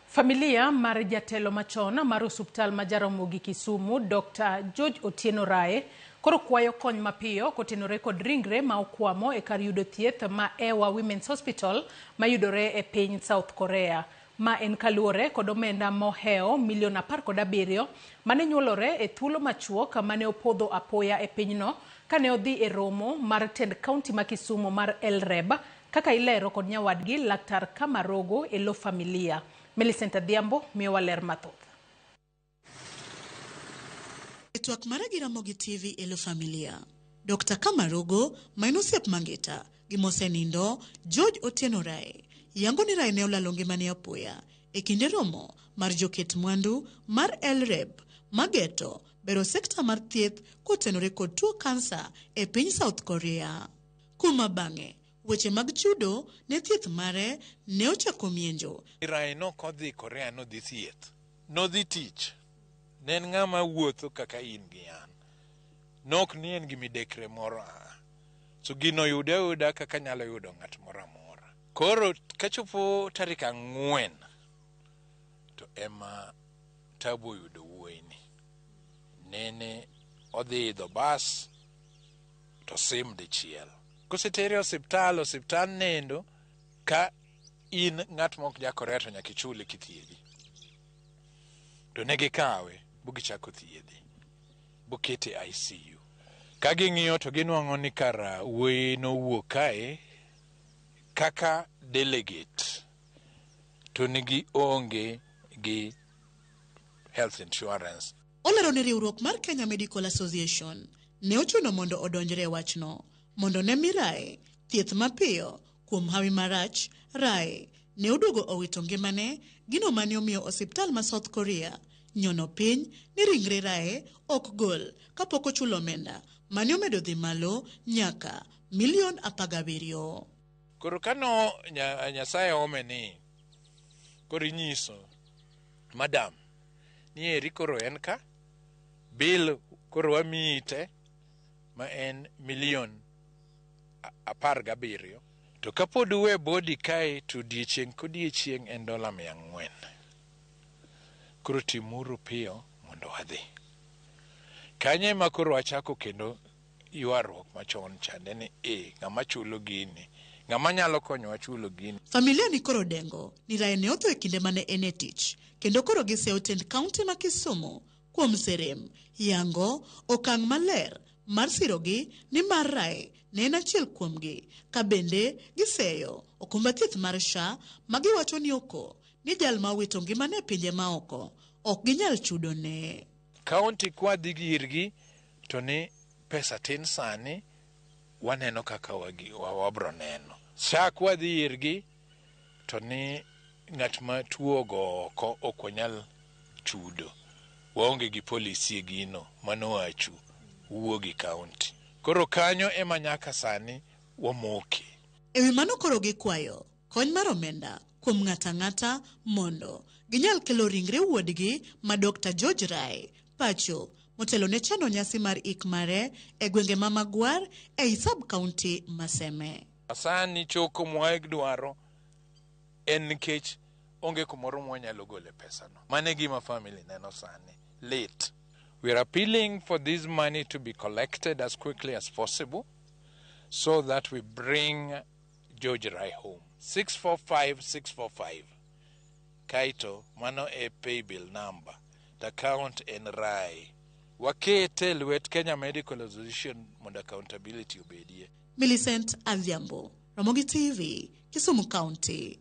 Familia mar jatelo machon mar osuptal ma Jaramogi Kisumu, Dr. George Otieno Rae, koro kwayo kony mapiyo kotenore kod ringre ma okwamo e kar yudo thieth ma Ewa Women's Hospital mayudore e piny South Korea. Ma en kaluore kod omenda moheo $17 mane nyuolore e thuolo machuok mane opodho apoya e pinyno kane odhi e romo mar tend kaunti ma Kisumu mar El-Reb, kaka ilero kod nyawadgi Laktar Kamarogo e lo Familia. Millicent Adhiambo miyo waler mathoth. Twak mara gi Ramogi TV e lo Familia. Dr. Kamarogo mainosiep mangita gi mosenindo George Otieno Rae yango ni Rae ne olalo ngimane apoya e kinde romo mar joket mwandu mar El-Reb mageto bero sekta mar thieth kotenore kod tuo kansa e piny South Korea. Kuma bang'e weche mag chudo ne thieth mare ne ochako mienjo. Rae no kodhi Korea no dhi thieth, no dhi tich. Nen ng'ama wuotho kaka in gi an. Nok ni en gi midekre moro. So gino yuda kaka nyalo yudo ng'at moro amora. Koro kachopo tarik 4 to ema Tabo yudo wuoyini. Nene odhi idho bas to sim dichiel. Kosetere osiptal nendo ka in ng'at mok jakore to nyaka ichuli kithiedhi. To negi kawe bugichako thiedhi. Bukete ICU. Ka ging'iyo to ginwang'o ni kara wuoyi no wuok kae kaka delegate to nigi onge gi health insurance. Olero ne riwruok mar Kenya Medical Association ne ochuno mondo odonjre wachno mondo ne Rae thieth mapiyo kuom hawi marach. Rae ne oduogo owito ngimane, gino mane omiyo osiptal ma South Korea nyono piny ni ringre Rae ok gol kapok ochulo omenda mane omedo dhi malo nyaka $17,000,000. Koro kano Nyasaye omeni koro inyiso madam ni eri koro en ka bill koro wamiite ma en $17,000,000 to kapod uwe body kae to odiechieng' kodiechieng' en $400. Koro timuru piyo mondo wadhi. Kanye ma koro wachako kendo ywaruok machon chande ni ng'ama chulo gini, ng'ama nyalo konyowa chulo gini. Familia ni koro dengo ni Rae ne otho e kinde mane en e tich, kendo koro giseo tend kaunti ma Kisumu kuom serem yango okang' maler mar sirogi ni mar Rae ne en achiel kuomgi, ka bende giseyo okumba thieth mar SHA magiwacho ni oko ni jal ma owito ngimane e pinje maoko ok ginyal chudo ne. Kaunti kwadhi girgi to ni pesa tin sani waneno kaka wabro neno. SHA kwadhi irgi to ni ng'at ma tuo go oko ok onyal chudo. Waonge gi policy gino manowachu wuogi kaunti. Koro kanyo ema nyaka sani wamoke. Ewi mano koro gikwayo kony mar omenda kuom ng'ata mondo ginyal kelo ringre wuodgi ma Dr. George Rae pacho motelo ne chano nyasi mar ik mare e gwenge ma Magwar e sub kaunti Maseme. Sani choko mwaeg dwaro en nikech onge kumoro mwanyalo gole pesa no. Mane gima family neno sani late. We are appealing for this money to be collected as quickly as possible so that we bring George Rae home. 645. Kaito mano e pay bill number. The account en Rae. Wakete lwet Kenya Medical Association mondo accountability obedie. Millicent Adhiambo, Ramogi TV, Kisumu County.